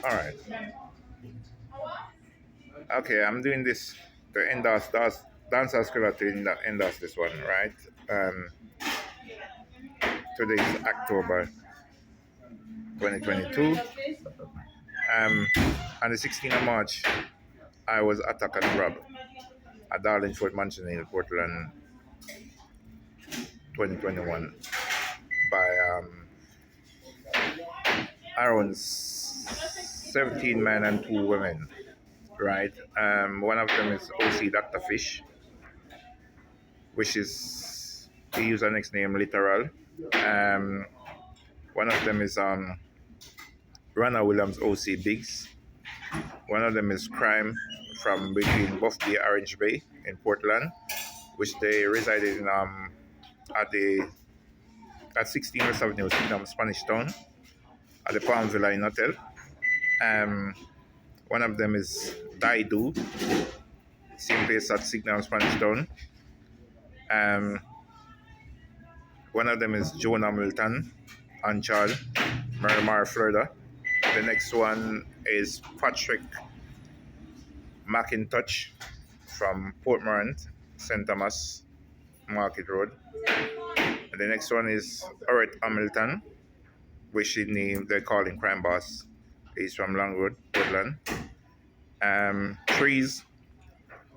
All right. Okay, I'm doing this to endorse dancers scholar to endorse this one, right? Um, Today is October 2022. On the 16th of March, I was attacked and robbed at Darlingford Mansion in Portland, 2021, by around 17 men and 2 women, right? One of them is OC Dr. Fish, which is he used an nickname Literal. Um, One of them is Rana Williams OC Biggs. One of them is Crime from between Buff Bay Orange Bay in Portland, which they resided in at the at 16 West Avenue, Spanish Town, at the Palm Villa Inn Hotel. Um, One of them is Daidu, same place at Signal Spanish Town. Um, One of them is Jonah Milton, Anchal, Miramar, Florida. The next one is Patrick McIntosh from Portmorant, St. Thomas Market Road. And the next one is Oret Hamilton, which they call him Crime Boss. He's from Long Road, Portland. Trees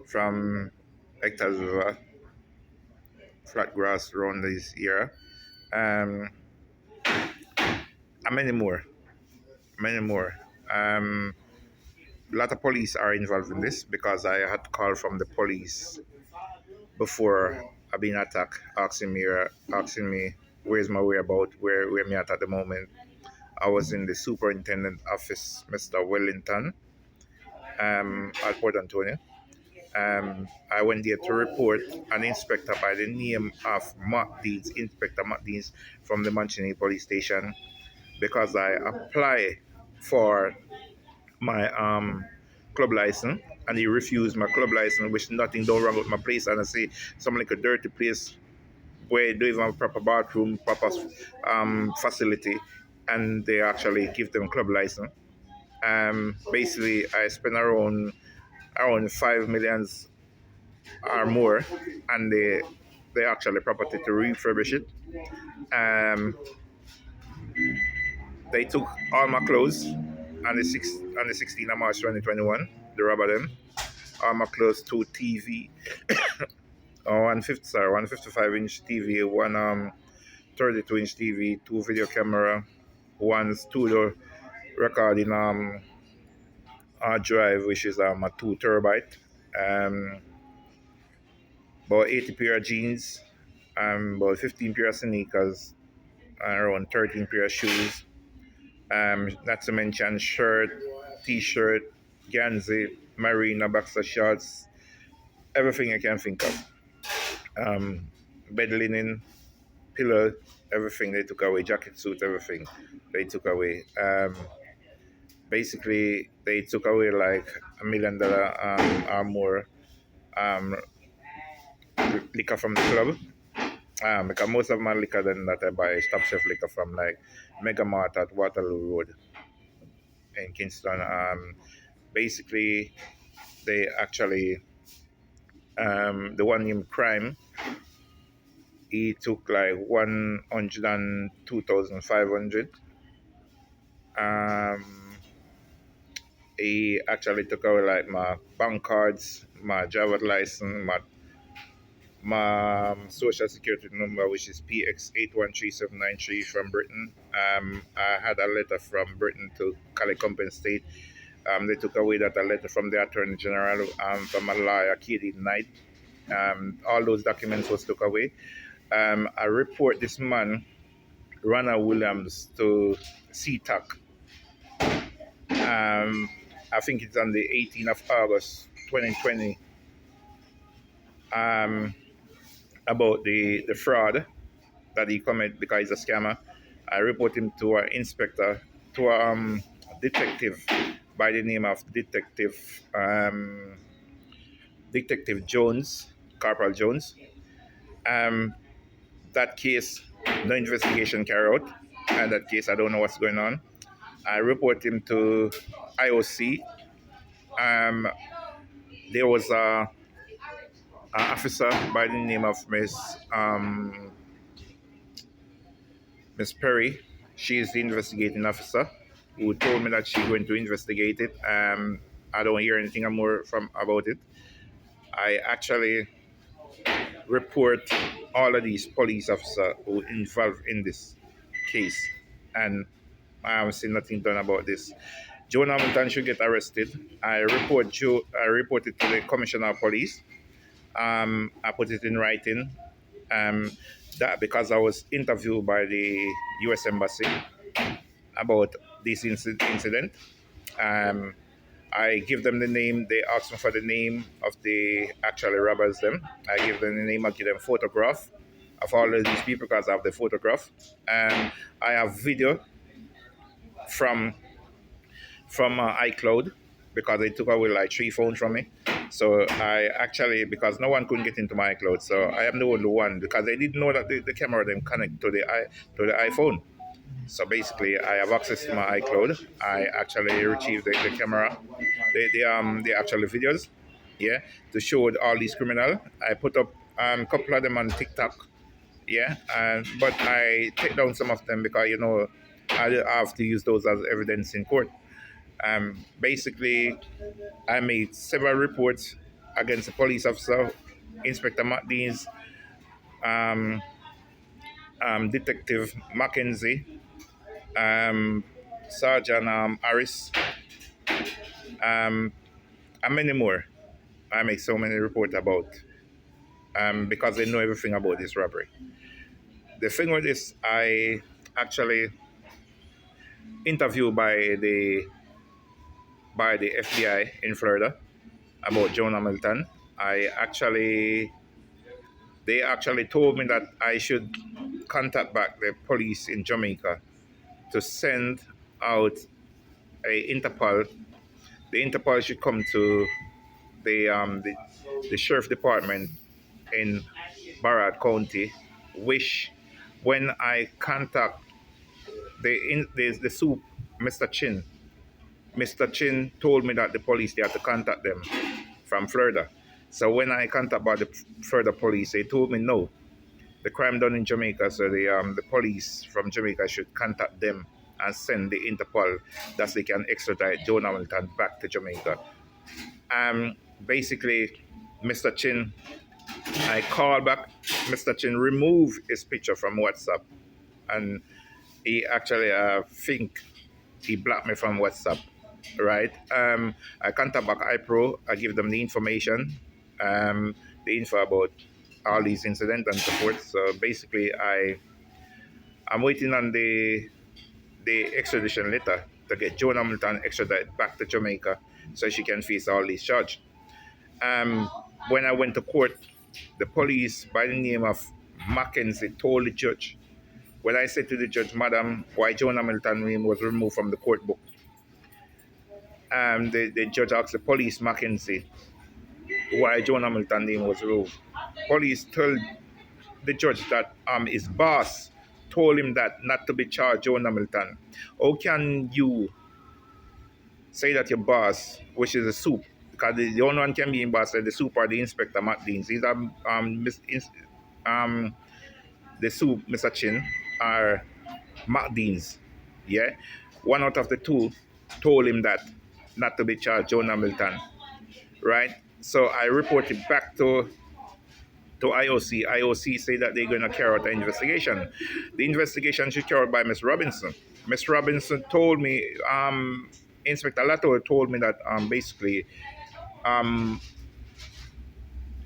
from Hector's River, flat grass around this area. And many more. Many more. A lot of police are involved in this because I had call from the police before I been attacked, asking me where's my whereabout, where me at the moment. I was in the superintendent office, Mr. Wellington, at Port Antonio. I went there to report an inspector by the name of Inspector Mark Deans from the Manchini police station, because I applied for my club license and he refused my club license, which nothing done wrong with my place. And I say some like a dirty place where they don't even have a proper bathroom, proper facility, and they actually give them club license. Basically, I spent around 5 million or more, and they actually property to refurbish it. Um, they took all my clothes on the 16th of March 2021. They robbed them. All my clothes, 2 TV, 155-inch TV, one 32-inch TV, 2 video camera, one studio recording hard drive, which is a 2 terabyte, about 80 pair of jeans, about 15 pair of sneakers, and around 13 pair of shoes. Not to mention shirt, t-shirt, Ganzi, Marina, boxer shorts, everything I can think of. Bed linen, pillow, everything they took away, jacket suit, everything they took away. Basically, they took away like $1 million or more liquor from the club. Because most of my liquor then that I buy is top shelf liquor from like Mega Mart at Waterloo Road in Kingston. Basically, they actually the one named Crime, he took like 102,500. He actually took away like my bank cards, my driver's license, my social security number, which is PX813793 from Britain. I had a letter from Britain to Cali Company State. They took away that a letter from the Attorney General, from a lawyer, Katie Knight. All those documents was took away. I report this man, Rana Williams, to CTAC. I think it's on the 18th of August 2020. About the fraud that he committed because he's a scammer. I report him to an inspector, to a detective by the name of Detective Jones, Corporal Jones. That case, no investigation carried out, and that case I don't know what's going on. I report him to IOC. Um, there was a officer by the name of Miss Perry. She is the investigating officer who told me that she's going to investigate it. I don't hear anything more from about it. I actually report all of these police officers who involved in this case, and I haven't seen nothing done about this. Joe Hamilton should get arrested. I report Joe. I report it to the commissioner of police. I put it in writing. Um, that because I was interviewed by the U.S. Embassy about this incident. Um, I give them the name. They ask me for the name of the actually robbers. Them. I give them the name. I give them photograph of all of these people because I have the photograph. I have video from iCloud because they took away like 3 phones from me. So I actually, because no one couldn't get into my iCloud, so I am the only one because they didn't know that the camera them connect to the iPhone. So basically, I have access to my iCloud. I actually retrieve the camera, the actual videos, yeah, to show all these criminal. I put up a couple of them on TikTok, yeah, but I take down some of them because I have to use those as evidence in court. Basically, I made several reports against the police officer, Inspector McDean's, um, Detective Mackenzie, Sergeant Harris, um, and many more. I make so many reports about because they know everything about this robbery. The thing with this, I actually interviewed by the FBI in Florida about John Hamilton. They actually told me that I should contact back the police in Jamaica to send out a Interpol. The Interpol should come to the sheriff department in Barrett County, which when I contact the soup, Mr. Chin, Mr. Chin told me that the police they had to contact them from Florida. So when I contact about the Florida police, they told me no, the crime done in Jamaica, so the police from Jamaica should contact them and send the Interpol that they can extradite Joe Hamilton back to Jamaica. Basically, Mr. Chin, I called back. Mr. Chin removed his picture from WhatsApp, and he actually think he blocked me from WhatsApp. Right? I contact back iPro. I give them the information, the info about all these incidents and so forth. So basically, I'm waiting on the extradition letter to get Joan Hamilton extradited back to Jamaica so she can face all these charges. When I went to court, the police by the name of Mackenzie told the judge, when I said to the judge, Madam, why Joan Hamilton's name was removed from the court book, the judge asked the police, Mackenzie, why Joan Hamilton's name was removed. Police told the judge that his boss told him that not to be charged Joan Hamilton. How can you say that your boss, which is a soup, because the only one can be in boss, the soup or the inspector, Matt Deans. These are the soup, Mr. Chin, are Matt Deans. Yeah? One out of the two told him that not to be charged Joan Hamilton. Right? So I reported back to IOC. IOC say that they're going to carry out an investigation. The investigation should carry out by Miss Robinson. Miss Robinson told me, Inspector Lato told me that basically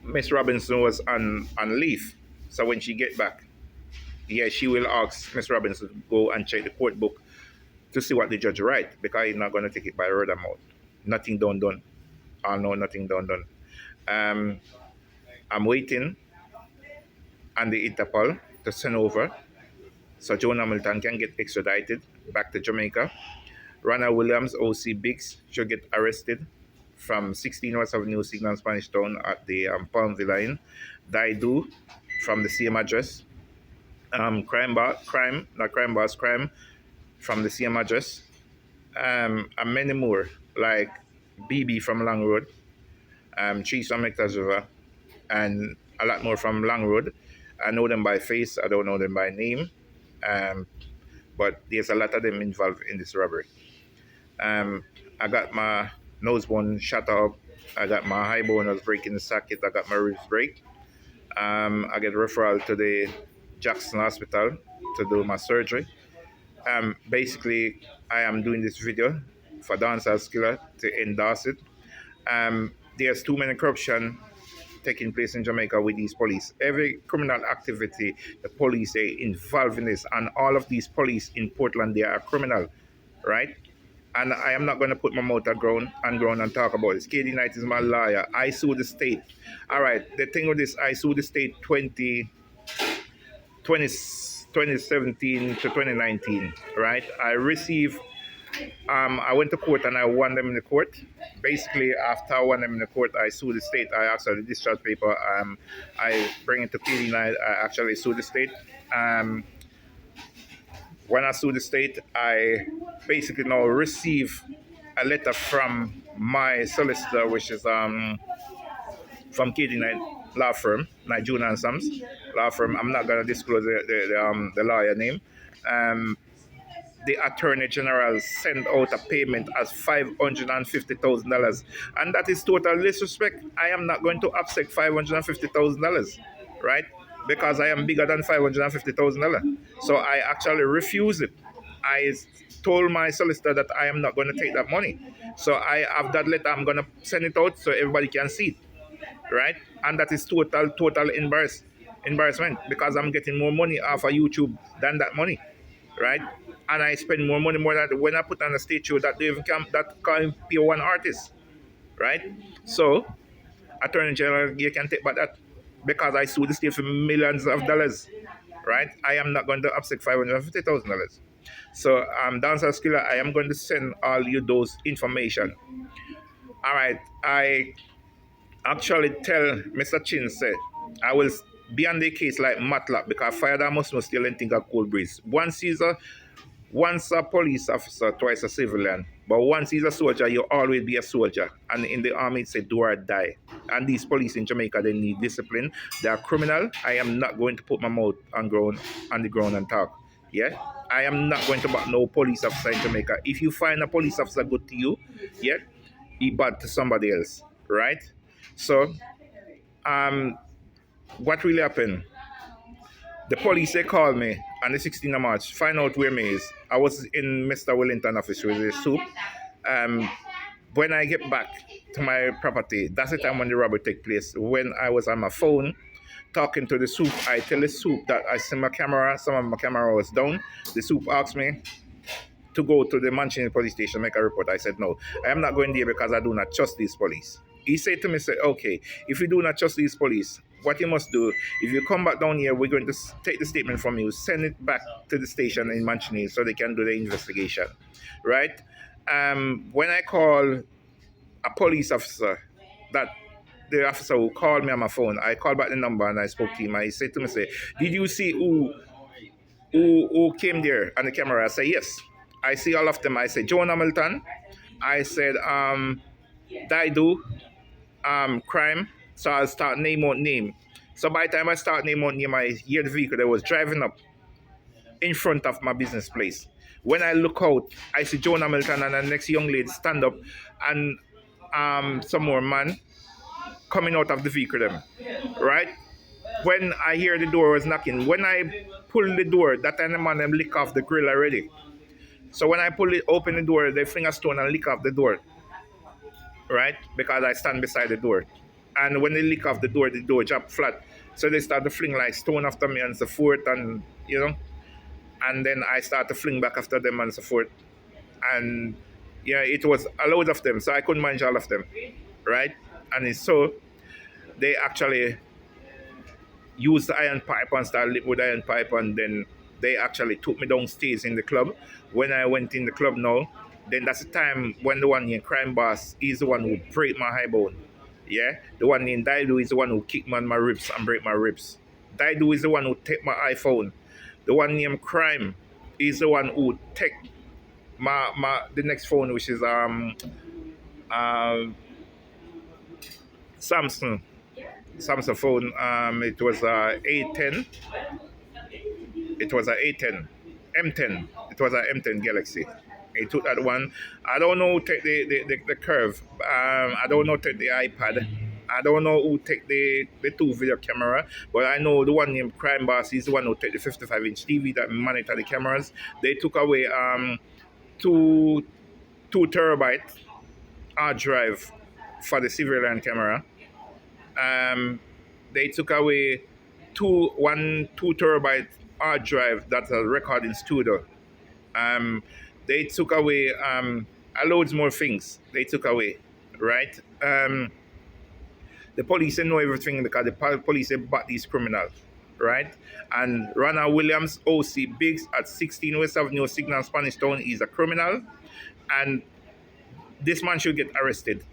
Miss Robinson was on leave. So when she get back, yeah, she will ask Miss Robinson to go and check the court book to see what the judge write, because he's not going to take it by word of mouth. Nothing done. I know nothing done. I'm waiting on the Interpol to send over so Joan Hamilton can get extradited back to Jamaica. Ronald Williams, OC Biggs, should get arrested from 16 West Avenue, Signal Spanish Town at the Palmville line. Daidu from the same address. Crime from the same address. and many more, like BB from Long Road, Cheese from Hector's River, and a lot more from Long Road. I know them by face, I don't know them by name, um, but there's a lot of them involved in this robbery. Um, I got my nose bone shut up, I got my high bone was breaking the socket, I got my ribs break. I get referral to the Jackson Hospital to do my surgery. Basically, I am doing this video for Dancehall Skiller to endorse it. There's too many corruption taking place in Jamaica with these police. Every criminal activity, the police are involved in this, and all of these police in Portland, they are criminal, right? And I am not going to put my mouth on ground and talk about this. KD Knight is my lawyer. I sue the state. All right, the thing with this, I sued the state 2017 to 2019, right? I went to court and I won them in the court. Basically, after I won them in the court, I sued the state. I asked for the discharge paper. I bring it to KD Knight. I actually sued the state. When I sued the state, I basically now receive a letter from my solicitor, which is from KD Knight law firm, Knight Junior and Sons law firm. I'm not gonna disclose the lawyer name. The Attorney General sent out a payment as $550,000, and that is total disrespect. I am not going to accept $550,000, right? Because I am bigger than $550,000. So I actually refuse it. I told my solicitor that I am not going to take that money. So I have that letter. I'm going to send it out so everybody can see it, right? And that is total embarrassment because I'm getting more money off of YouTube than that money, right? And I spend more money than when I put on a stage show that they even can't pay one artist, right? So, Attorney General, you can take back that because I sued the state for millions of dollars, right? I am not going to upset $550,000. So, Dancer Skiller, I am going to send all you those information. All right, I actually tell Mr. Chin said I will be on the case like Matlock because fire that must not still think of cold breeze. Once a police officer, twice a civilian. But once he's a soldier, you always be a soldier. And in the army, it's a do or die. And these police in Jamaica, they need discipline. They are criminal. I am not going to put my mouth on the ground and talk. Yeah? I am not going to back no police officer in Jamaica. If you find a police officer good to you, yeah, he bad to somebody else. Right? So, what really happened? The police, they called me on the 16th of March, find out where me is. I was in Mr. Wellington office with the soup. When I get back to my property, that's the time when the robbery take place. When I was on my phone talking to the soup, I tell the soup that I see my camera, some of my camera was down. The soup asked me to go to the Manchester police station, make a report. I said, no, I am not going there because I do not trust these police. He said to me, say, okay, if you do not trust these police, what you must do, if you come back down here, we're going to take the statement from you, send it back to the station in Manchester so they can do the investigation, right? When I call a police officer, that the officer who called me on my phone, I called back the number and I spoke to him. I said to him, say, did you see who came there on the camera? I said, yes. I see all of them. I said, Joan Hamilton. I said, Daidu, crime. So I'll start name out name. So by the time I start name out name, I hear the vehicle that was driving up in front of my business place. When I look out, I see Joan Hamilton and the next young lady stand up and some more man coming out of the vehicle them. Right? When I hear the door was knocking, when I pull the door, that time the man them lick off the grill already. So when I open the door, they fling a stone and lick off the door. Right? Because I stand beside the door. And when they lick off the door dropped flat. So they start to fling like stone after me and so forth, and and then I start to fling back after them and so forth. And it was a load of them, so I couldn't manage all of them. Right? And so they actually used the iron pipe and started with the iron pipe, and then they actually took me downstairs in the club. When I went in the club now, then that's the time when the one in crime boss is the one who break my high bone. Yeah? The one named Daidu is the one who kick me on my ribs and break my ribs. Daidu is the one who take my iPhone. The one named Crime is the one who take the next phone, which is uh, Samsung Samsung phone. It was A10. It was a A10, M10. It was a M10 Galaxy. He took that one. I don't know who take the curve. I don't know take the iPad. I don't know who take the two video camera, but I know the one named Crime Boss is the one who take the 55-inch TV that monitor the cameras. They took away two 2 terabyte hard drive for the civilian camera. They took away 2 terabyte hard drive that's a recording studio. Um, they took away loads more things. They took away, right? The police they know everything because the police they bought these criminals, right? And Ronald Williams, OC Biggs at 16 West Avenue, Signal Spanish Town, is a criminal, and this man should get arrested.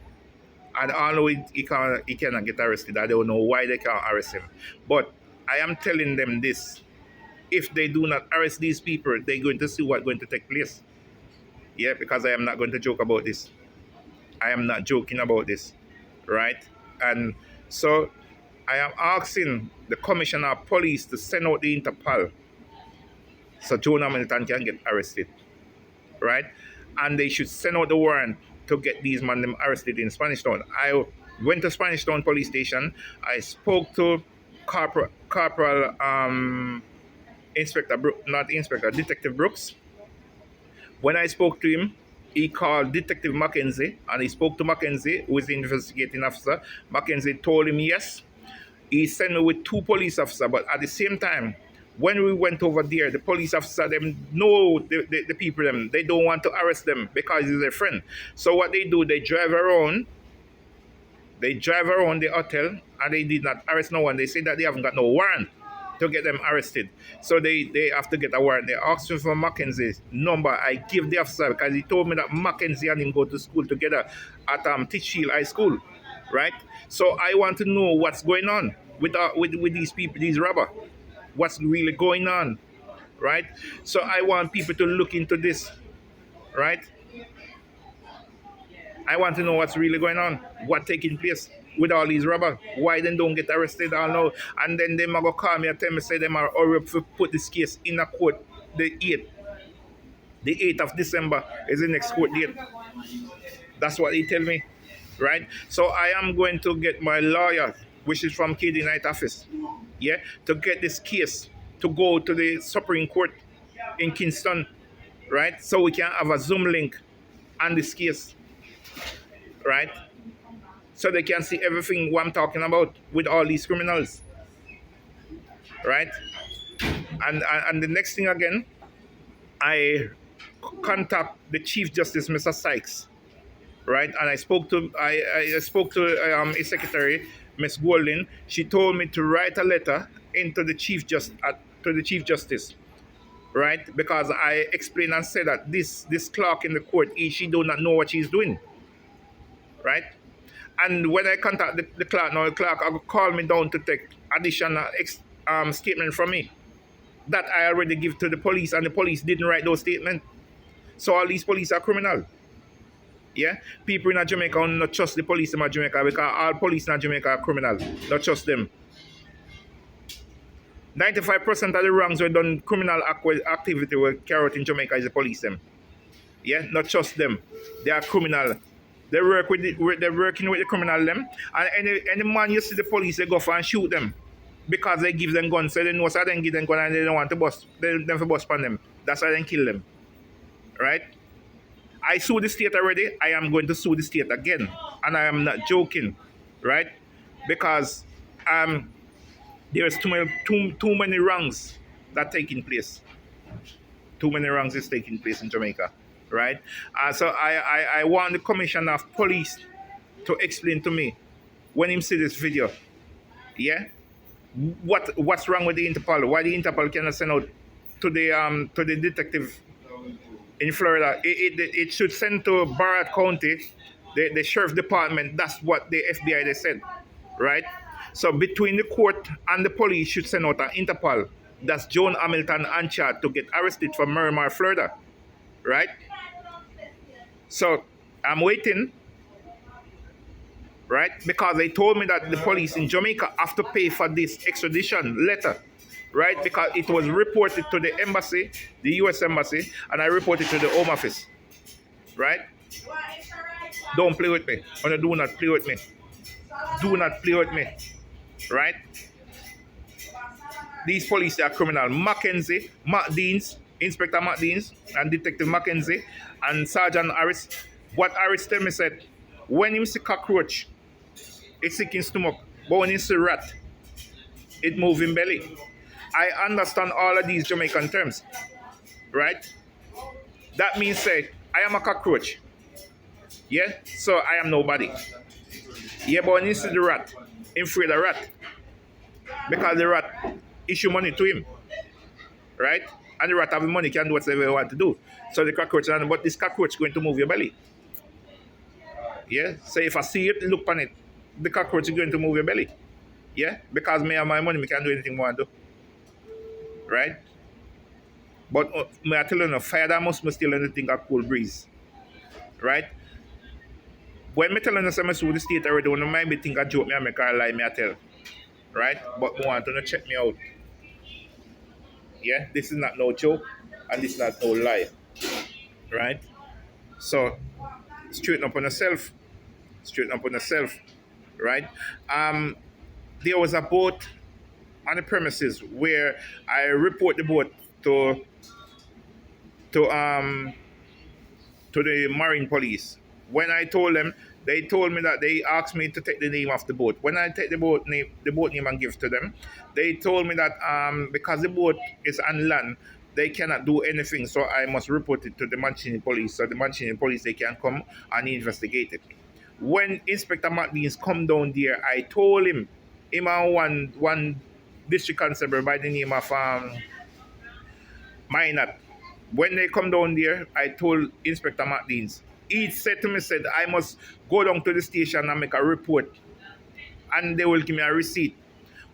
And although he cannot get arrested, I don't know why they can't arrest him. But I am telling them this: if they do not arrest these people, they're going to see what's going to take place. Yeah, because I am not going to joke about this. I am not joking about this, right? And so I am asking the commissioner of police to send out the Interpol so Joan Hamilton can get arrested, right? And they should send out the warrant to get these men them arrested in Spanish Town. I went to Spanish Town police station. I spoke to Corporal Inspector not Inspector, Detective Brooks. When I spoke to him, he called Detective Mackenzie, and he spoke to Mackenzie, who is the investigating officer. Mackenzie told him yes. He sent me with 2 police officers, but at the same time, when we went over there, the police officer them know the people them. They don't want to arrest them because he's their friend. So what they do, they drive around the hotel, and they did not arrest no one. They say that they haven't got no warrant to get them arrested. So they have to get a warrant. They asked me for Mackenzie's number. I give the officer because he told me that Mackenzie and him go to school together at Titchfield High School, right? So I want to know what's going on with these people, these robbers. What's really going on, right? So I want people to look into this, right? I want to know what's really going on, what taking place with all these robbers. Why they don't get arrested all now? And then they might go call me and tell me, say they might hurry up to put this case in a court the 8th. The 8th of December is the next court date. That's what they tell me, right? So I am going to get my lawyer, which is from KD Knight office, yeah, to get this case to go to the Supreme Court in Kingston, right? So we can have a Zoom link on this case, right? So they can see everything what I'm talking about with all these criminals, right? And the next thing again, I contact the Chief Justice, Mr. Sykes, right? And I spoke to his secretary, Miss Golding. She told me to write a letter into the Chief Justice, right? Because I explained and said that this clerk in the court, she do not know what she's doing, right? And when I contact the clerk, now the clerk will call me down to take additional statement from me that I already give to the police, and the police didn't write those statements. So all these police are criminal. Yeah? People in Jamaica will not trust the police in Jamaica because all police in Jamaica are criminal. Not trust them. 95% of the wrongs were done criminal activity were carried out in Jamaica is the police them. Yeah? Not trust them. They are criminal. They work with they're working with the criminal them. And any man you see the police, they go for and shoot them. Because they give them guns. So they know so they give them gun and they don't want to bust. They don't bust on them. That's why they kill them. Right? I sued the state already. I am going to sue the state again. And I am not joking. Right? Because there's too many wrongs that are taking place. Too many wrongs is taking place in Jamaica. Right? So I want the commissioner of police to explain to me when he see this video. Yeah? What's wrong with the Interpol? Why the Interpol cannot send out to the detective in Florida? It should send to Barrett County, the sheriff department. That's what the FBI they said, right? So between the court and the police should send out an Interpol. That's Joan Hamilton and Chad to get arrested for Miramar, Florida, right? So I'm waiting, right? Because they told me that the police in Jamaica have to pay for this extradition letter, right? Because it was reported to the embassy, the US embassy, and I reported to the Home Office, right? Don't play with me. Or do not play with me. Do not play with me, right? These police are criminal. Mackenzie, Matt Deans, Inspector Matt Deans, and Detective Mackenzie, and Sergeant Harris. What Harris tell me said, when you see cockroach, it's sick in stomach, but when you see rat, it move in belly. I understand all of these Jamaican terms, right? That means say, I am a cockroach. Yeah? So I am nobody. Yeah, but when you see the rat, I'm afraid of rat. Because the rat issue money to him. Right? And the rat having money can do whatever they want to do. So the cockroach, but this cockroach going to move your belly. Yeah? So if I see it, look on it, the cockroach is going to move your belly. Yeah? Because me and my money, me can do anything I want to do. Right? But me I tell you, fire that must be still anything a cool breeze. Right? When me tell you some through the state already, when I might be think a joke me and make a lie me I tell. Right? But I want to check me out. Yeah? This is not no joke and this is not no lie. Right? So straighten up on yourself. Straighten up on yourself. Right? There was a boat on the premises where I report the boat to to the marine police. When I told them, they told me that they asked me to take the name of the boat. When I take the boat name and give to them, they told me that because the boat is on land, they cannot do anything. So I must report it to the Mancini police. So the Mancini police, they can come and investigate it. When Inspector Martins come down there, I told him and one district constable by the name of Minot. When they come down there, I told Inspector Martins. He said to me, I must go down to the station and make a report. And they will give me a receipt.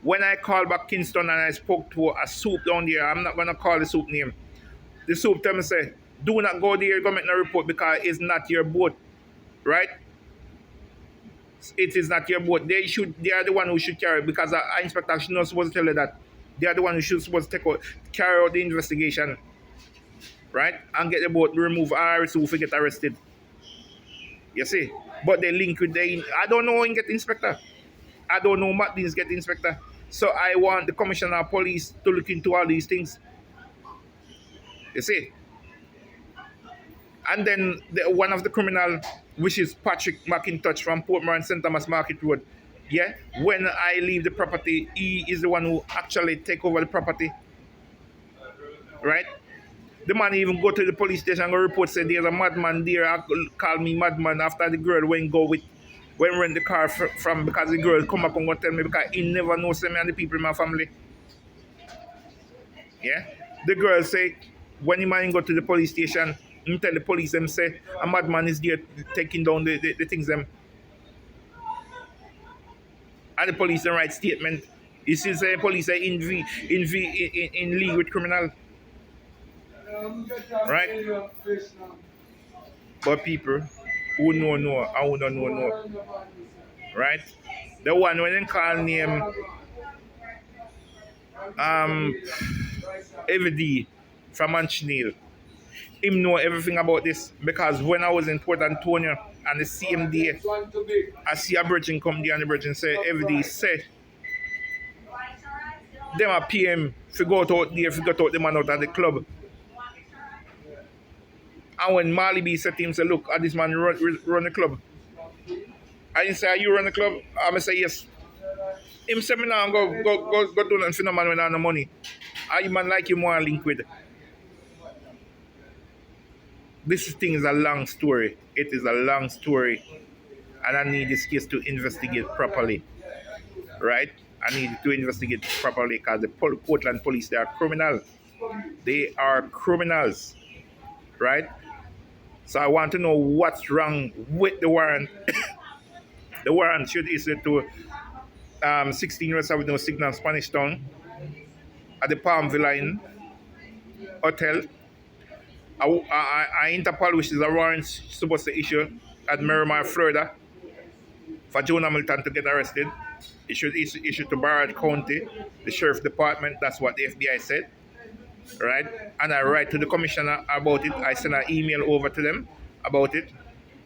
When I called back Kingston and I spoke to a soup down there, I'm not going to call the soup name. The soup tell me, do not go there, go make no report because it's not your boat. Right? It is not your boat. They are the one who should carry it because an inspector should not supposed to tell you that. They are the one who should supposed to carry out the investigation. Right? And get the boat removed or so we get arrested. You see? But they link with I don't know when get inspector. I don't know Martins get inspector. So I want the commissioner of police to look into all these things. You see? And then one of the criminal, which is Patrick McIntosh from Portland St. Thomas Market Road. Yeah? When I leave the property, he is the one who actually take over the property. Right? The man even go to the police station and report say there's a madman there. Call me madman after the girl when rent the car from because the girl come back and go tell me because he never knows me and the people in my family. Yeah? The girl say when the man go to the police station, he tell the police them say a madman is there taking down the things them. And the police then write statement. You see say police are in league with criminal. Right? But people who know and who don't know. Right? The one when they call name Evie from Manchinil. Him know everything about this because when I was in Port Antonio and the same day I see a virgin come there and the virgin say Evie say them a PM figure out there, figure out the man out at the club. And when Marley B said to him, say, look, this man run the club. I didn't say, are you run the club? I say, yes. Him said, me now go do nothing for no man when I have no money. I man like you more link with. This thing is a long story. It is a long story. And I need this case to investigate properly. Right? I need to investigate properly because the Portland police, they are criminal. They are criminals. Right? So I want to know what's wrong with the warrant. The warrant should issue to 16 West Avenue Signal Spanish Town at the Palm Villa Inn Hotel. Interpol, which is a warrant supposed to issue at Miramar, Florida, for Jonah Hamilton to get arrested. It should issue to Barrett County, the Sheriff Department. That's what the FBI said, right? And I write to the commissioner about it. I send an email over to them about it.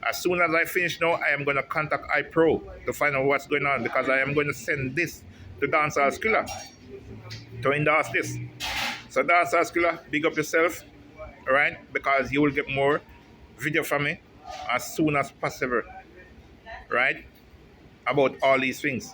As soon as I finish now, I am going to contact iPro to find out what's going on, because I am going to send this to Dancehall Skiller to endorse this. So Dancehall Skiller, big up yourself, right? Because you will get more video from me as soon as possible, right? About all these things.